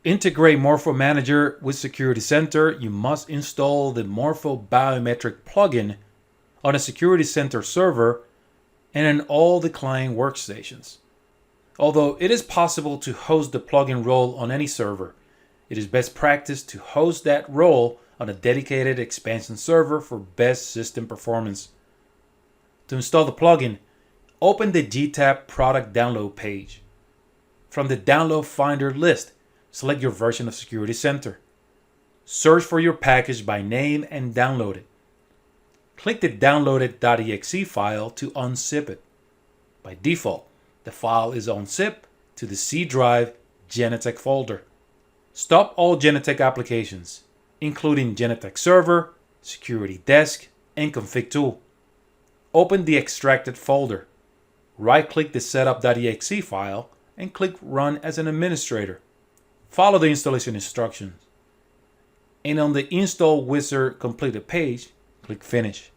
integrate MorphoManager with Security Center, you must install the Morpho Biometrics plugin on a Security Center server and in all the client workstations. Although it is possible to host the plugin role on any server, it is best practice to host that role on a dedicated expansion server for best system performance. To install the plugin, open the GTAP product download page. From the download finder list, select your version of Security Center. Search for your package by name and download it. Click the downloaded.exe file to unzip it. By default, the file is unzipped to the C drive Genetec folder. Stop all Genetec applications, including Genetec Server, Security Desk, and Config Tool. Open the extracted folder. Right-click the setup.exe file and click Run as an administrator. Follow the installation instructions. And on the Install Wizard completed page, click Finish.